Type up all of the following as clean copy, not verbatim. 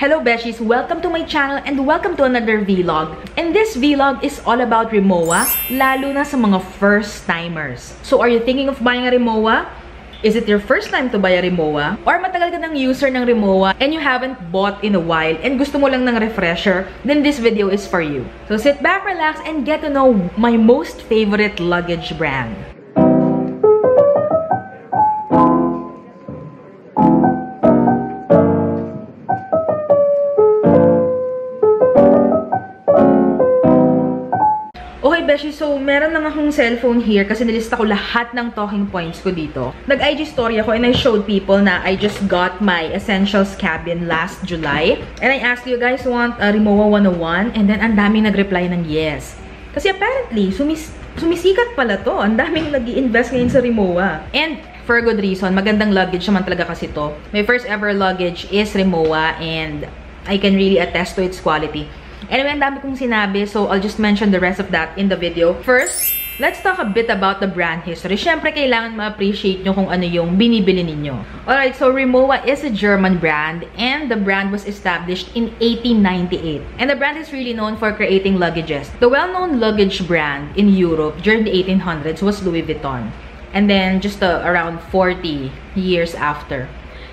Hello Beshies! Welcome to my channel and welcome to another vlog. And this vlog is all about Rimowa, lalo na sa mga first-timers. So are you thinking of buying a Rimowa? Is it your first time to buy a Rimowa? Or matagal ka ng user ng Rimowa and you haven't bought in a while and gusto mo lang ng refresher? Then this video is for you. So sit back, relax, and get to know my most favorite luggage brand. Okay, Beshi, so meron lang akong cellphone here kasi nilista ko lahat ng talking points ko dito. Nag-IG story ako and I showed people na I just got my Essentials cabin last July. And I asked you guys want a Rimowa 101 and then ang daming nag-reply ng yes. Kasi apparently, sumisikat pala to. Ang daming nag-i-invest ngayon sa Rimowa. And for a good reason, magandang luggage naman talaga kasi to. My first ever luggage is Rimowa and I can really attest to its quality. Anyway, ang dami kong sinabi, so I'll just mention the rest of that in the video. First, let's talk a bit about the brand history. Siyempre, kailangan ma-appreciate nyo kung ano yung binibili ninyo. Alright, so Rimowa is a German brand and the brand was established in 1898. And the brand is really known for creating luggages. The well-known luggage brand in Europe during the 1800s was Louis Vuitton. And then, just around 40 years after,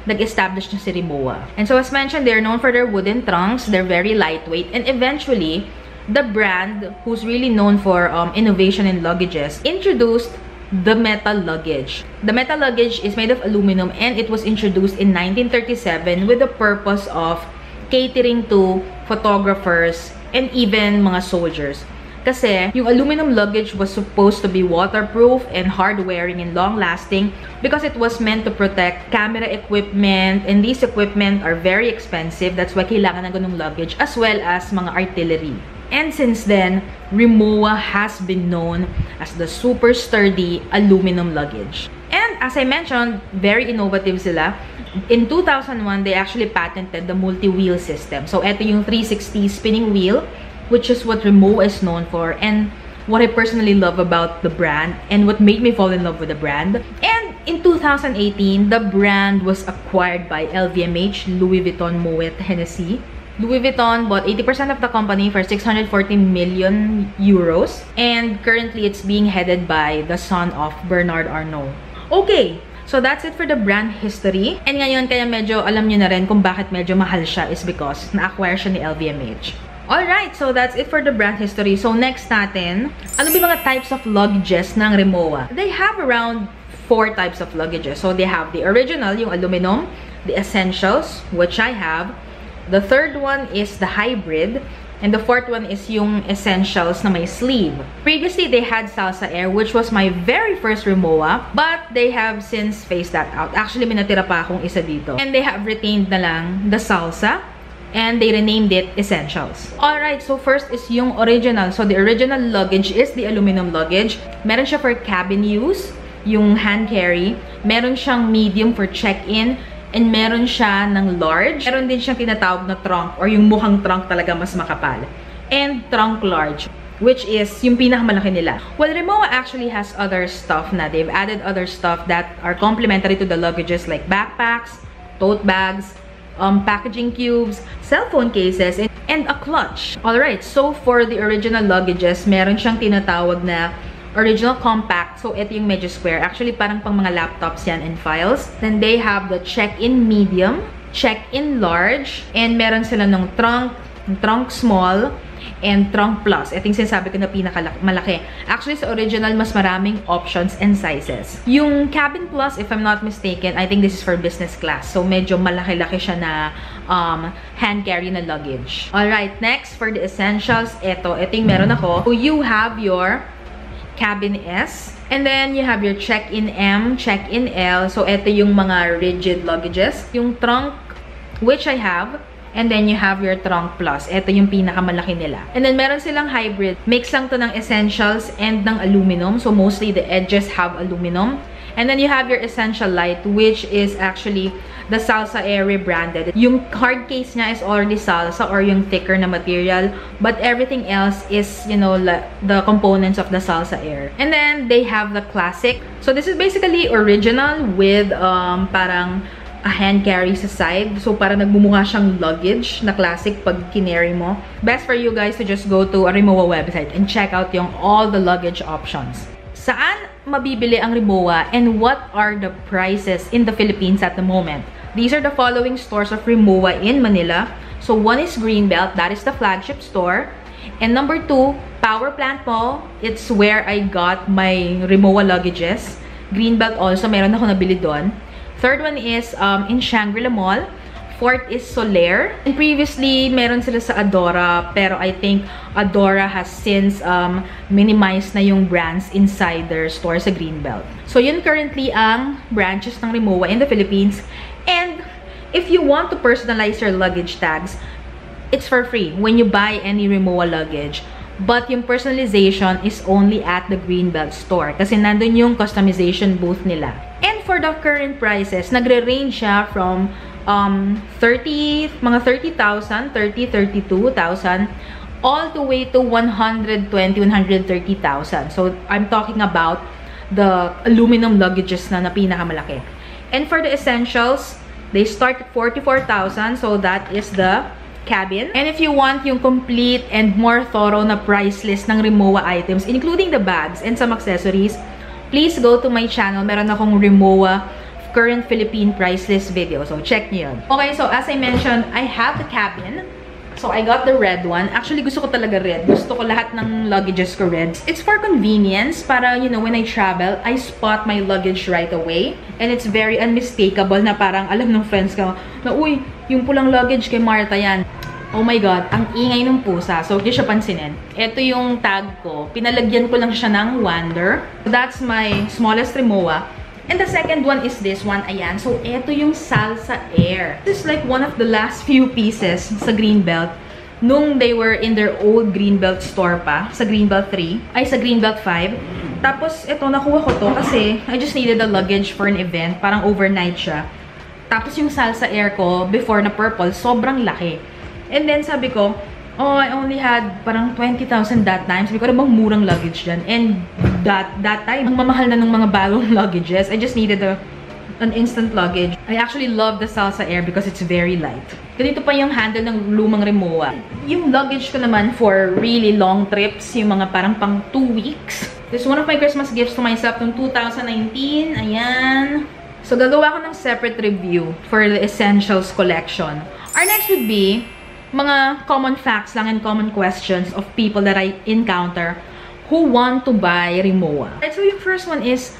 nag-establish na si Rimowa. And so as mentioned, they're known for their wooden trunks. They're very lightweight. And eventually, the brand, who's really known for innovation in luggages, introduced the metal luggage. The metal luggage is made of aluminum and it was introduced in 1937 with the purpose of catering to photographers and even mga soldiers. Kasi yung aluminum luggage was supposed to be waterproof and hard-wearing and long-lasting because it was meant to protect camera equipment, and these equipment are very expensive. That's why kailangan ng ganung luggage as well as mga artillery. And since then, Rimowa has been known as the super sturdy aluminum luggage. And as I mentioned, very innovative sila. In 2001, they actually patented the multi-wheel system. So ito yung 360 spinning wheel, which is what Rimowa is known for and what I personally love about the brand and what made me fall in love with the brand. And in 2018, the brand was acquired by LVMH, Louis Vuitton Moet Hennessy. Louis Vuitton bought 80% of the company for 640 million euros, and currently it's being headed by the son of Bernard Arnault. Okay, so that's it for the brand history. And ngayon, kaya medyo alam nyo na rin kung bakit medyo mahal siya is because na-acquire siya ni LVMH. Alright, so that's it for the brand history. So next natin, ano ba yung mga types of luggages ng Rimowa? They have around 4 types of luggages. So they have the original, yung aluminum, the essentials, which I have. The third one is the hybrid. And the fourth one is yung essentials na may sleeve. Previously, they had Salsa Air, which was my very first Rimowa, but they have since phased that out. Actually, may natira pa akong isa dito. And they have retained na lang the Salsa, and they renamed it Essentials. Alright, so first is yung original. So the original luggage is the aluminum luggage. Meron siya for cabin use, yung hand carry. Meron siyang medium for check-in. And meron siya ng large. Meron din siyang tinatawag na trunk or yung mukhang trunk talaga mas makapal. And trunk large, which is yung pinakamalaki nila. Well, Rimowa actually has other stuff na. They've added other stuff that are complementary to the luggages like backpacks, tote bags, packaging cubes, cell phone cases, and a clutch. Alright, so for the original luggages, meron siyang tinatawag na original compact. So, ito yung medyo square. Actually, parang pang mga laptops yan and files. Then, they have the check-in medium, check-in large, and meron sila ng trunk small, and trunk plus. Ito yung sinasabi ko na pinakamalaki. Actually, sa original, mas maraming options and sizes. Yung cabin plus, if I'm not mistaken, I think this is for business class. So, medyo malaki-laki siya na hand carry na luggage. Alright, next, for the essentials, ito yung meron ako. So, you have your cabin S. And then, you have your check-in M, check-in L. So, ito yung mga rigid luggages. Yung trunk, which I have. And then, you have your trunk plus. Ito yung pinakamalaki nila. And then, meron silang hybrid. Mix lang to ng essentials and ng aluminum. So, mostly the edges have aluminum. And then, you have your essential light, which is actually the Salsa Air rebranded. Yung hard case niya is already Salsa or yung thicker na material. But everything else is, you know, the components of the Salsa Air. And then, they have the classic. So, this is basically original with parang a hand carry sa side. So, para nagmumukha siyang luggage na classic pag kinary mo. Best for you guys to just go to a Rimowa website and check out yung all the luggage options. Saan mabibili ang Rimowa and what are the prices in the Philippines at the moment? These are the following stores of Rimowa in Manila. So, one is Greenbelt. That is the flagship store. And number 2, Power Plant Mall. It's where I got my Rimowa luggages. Greenbelt also, meron ako nabili doon. Third one is in Shangri-La Mall. Fourth is Solaire. And previously, meron sila sa Adora. Pero I think Adora has since minimized na yung brands inside their store sa Greenbelt. So, yun currently ang branches ng Rimowa in the Philippines. And if you want to personalize your luggage tags, it's for free when you buy any Rimowa luggage. But yung personalization is only at the Greenbelt store. Kasi nandun yung customization booth nila. And for the current prices, nagre-range siya from mga 30,000, 32,000, all the way to 120,000, 130,000. So, I'm talking about the aluminum luggages na pinakamalaki. And for the essentials, they start at 44,000. So, that is the cabin. And if you want yung complete and more thorough na price list ng Rimowa items, including the bags and some accessories, please go to my channel. Meron akong Rimowa current Philippine price list video. So, check nyo yun. Okay, so as I mentioned, I have the cabin. So, I got the red one. Actually, gusto ko talaga red. Gusto ko lahat ng luggages ko red. It's for convenience. Para, you know, when I travel, I spot my luggage right away. And it's very unmistakable na parang alam ng friends ko na, uy, yung pulang luggage kay Martha yan. Oh my God, ang ingay ng pusa. So, hindi siya pansinin. Ito yung tag ko. Pinalagyan ko lang siya ng Wander. That's my smallest Rimowa. And the second one is this one. Ayan. So, ito yung Salsa Air. This is like one of the last few pieces sa Greenbelt. Nung they were in their old Greenbelt store pa. Sa Greenbelt 3. Ay, sa Greenbelt 5. Tapos, ito, nakuha ko to kasi I just needed a luggage for an event. Parang overnight siya. Tapos, yung Salsa Air ko, before na purple, sobrang laki. And then, sabi ko, oh, I only had parang 20,000 that time. Sabi ko, ano bang murang luggage dyan? And that time, ang mamahal na ng mga bagong luggages. I just needed an instant luggage. I actually love the Salsa Air because it's very light. Ganito pa yung handle ng lumang Rimowa. Yung luggage ko naman for really long trips, yung mga parang pang 2 weeks. This is one of my Christmas gifts to myself noong 2019. Ayan. So, gagawa ko ng separate review for the Essentials collection. Our next would be mga common facts lang and common questions of people that I encounter who want to buy Rimowa. Right, so yung first one is,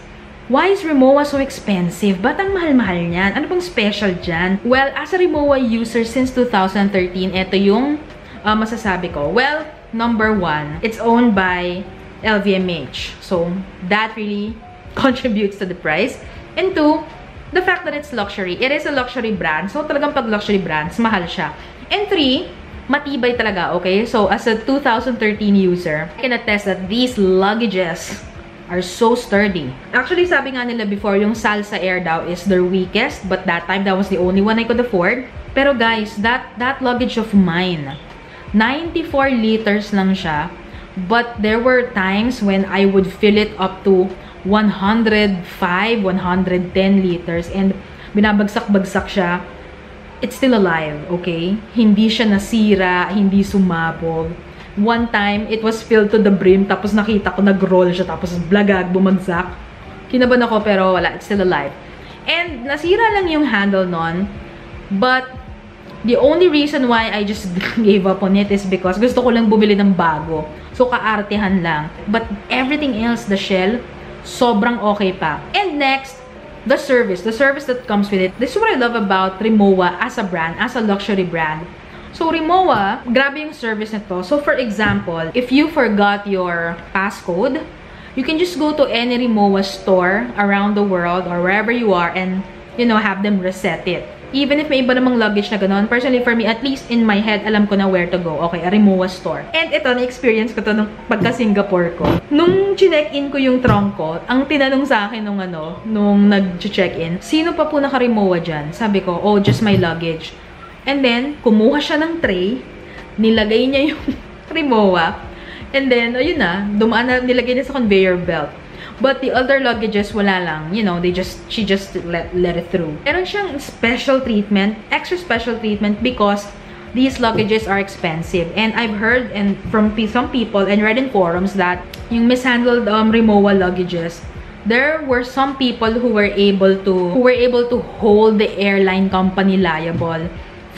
why is Rimowa so expensive? Ba't ang mahal-mahal niyan? Ano bang special dyan? Well, as a Rimowa user since 2013, ito yung masasabi ko. Well, number 1, it's owned by LVMH. So, that really contributes to the price. And 2, the fact that it's luxury. It is a luxury brand. So, talagang pag luxury brands, mahal siya. And 3, matibay talaga, okay? So, as a 2013 user, I can attest that these luggages are so sturdy. Actually, sabi nga nila before, yung Salsa Air daw is their weakest, but that time, that was the only one I could afford. Pero guys, that luggage of mine, 94 liters lang siya, but there were times when I would fill it up to 105, 110 liters, and binabagsak-bagsak siya. It's still alive, okay? Hindi siya nasira, hindi sumabog. One time, it was filled to the brim, tapos nakita ko nag-roll siya, tapos blagag, bumagsak. Kinaban ako, pero wala, it's still alive. And nasira lang yung handle nun, but the only reason why I just gave up on it is because gusto ko lang bumili ng bago. So, kaartehan lang. But everything else, the shell, sobrang okay pa. And next, the service that comes with it. This is what I love about Rimowa as a brand, as a luxury brand. So, Rimowa, grabe yung service nito. So, for example, if you forgot your passcode, you can just go to any Rimowa store around the world or wherever you are and, you know, have them reset it. Even if may iba namang luggage na ganon, personally for me, at least in my head, alam ko na where to go. Okay, a Rimowa store. And ito, na-experience ko to nung pagka-Singapore ko. Nung chinek-in ko yung trunk ko, ang tinanong sa akin nung nag-check-in, sino pa po naka-Rimowa dyan? Sabi ko, oh, just my luggage. And then, kumuha siya ng tray, nilagay niya yung Rimowa, and then, ayun na, dumaan na, nilagay niya sa conveyor belt. But the other luggages, wala lang. You know, she just let it through. Meron siyang special treatment, extra special treatment because these luggages are expensive. And I've heard from some people and read in forums that yung mishandled Rimowa luggages, there were some people who were able to hold the airline company liable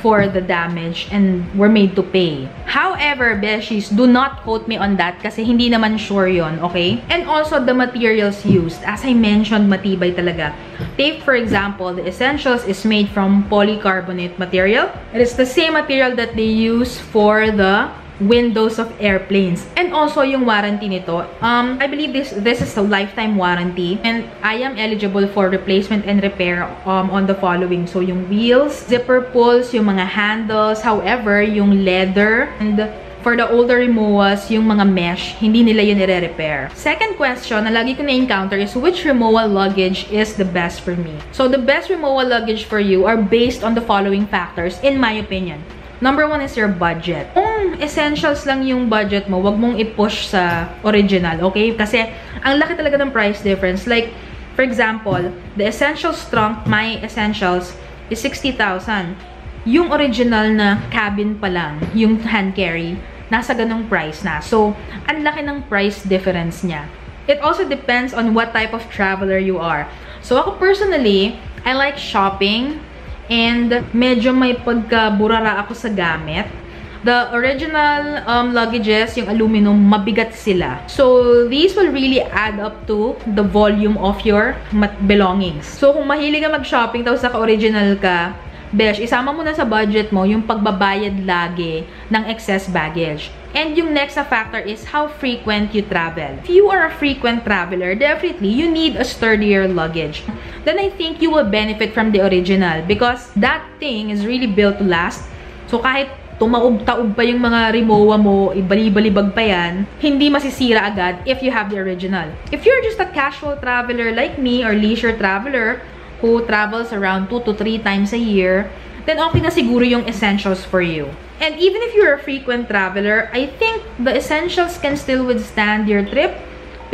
for the damage and were made to pay. However, Beshies, do not quote me on that kasi hindi naman sure yon, okay? And also the materials used. As I mentioned, matibay talaga. Take, for example, the Essentials is made from polycarbonate material. It is the same material that they use for the windows of airplanes. And also yung warranty nito, I believe this is a lifetime warranty, and I am eligible for replacement and repair on the following. So yung wheels, zipper pulls, yung mga handles. However, yung leather and for the older Rimowas, yung mga mesh, hindi nila yun i-repair. Second question na lagi ko na-encounter is which Rimowa luggage is the best for me? So the best Rimowa luggage for you are based on the following factors, in my opinion. Number one is your budget. Kung essentials lang yung budget mo, wag mong i-push sa original, okay? Kasi ang laki talaga ng price difference. Like, for example, the Essentials trunk, my Essentials, is 60,000. Yung original na cabin pa lang, yung hand carry, nasa ganong price na. So, ang laki ng price difference niya. It also depends on what type of traveler you are. So, ako personally, I like shopping, and medyo may pagkaburara ako sa gamit. The original luggages, yung aluminum, mabigat sila. So, these will really add up to the volume of your belongings. So, kung mahilig ka mag-shopping tapos naka-original ka, besh, isama mo na sa budget mo yung pagbabayad lagi ng excess baggage. And yung next na factor is how frequent you travel. If you are a frequent traveler, definitely you need a sturdier luggage. Then I think you will benefit from the original because that thing is really built to last. So kahit tumaob-taob pa yung mga Rimowa mo, ibali-balibag pa yan, hindi masisira agad if you have the original. If you're just a casual traveler like me or leisure traveler who travels around 2 to 3 times a year, then okay na siguro yung Essentials for you. And even if you're a frequent traveler, I think the Essentials can still withstand your trip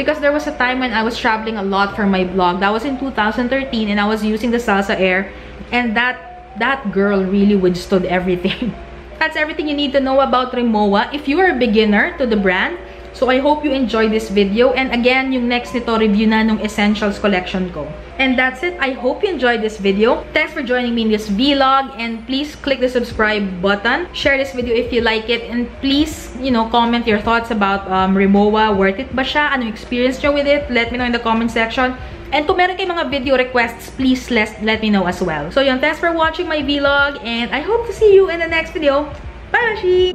because there was a time when I was traveling a lot for my vlog. That was in 2013 and I was using the Salsa Air, and that girl really withstood everything. That's everything you need to know about Rimowa if you are a beginner to the brand. So I hope you enjoyed this video. And again, yung next nito, review na nung Essentials collection ko. And that's it. I hope you enjoyed this video. Thanks for joining me in this vlog. And please click the subscribe button. Share this video if you like it. And please, you know, comment your thoughts about Rimowa. Worth it ba siya? Anong experience nyo with it? Let me know in the comment section. And kung meron kayong mga video requests, please let me know as well. So yun, thanks for watching my vlog. And I hope to see you in the next video. Bye, Beshi!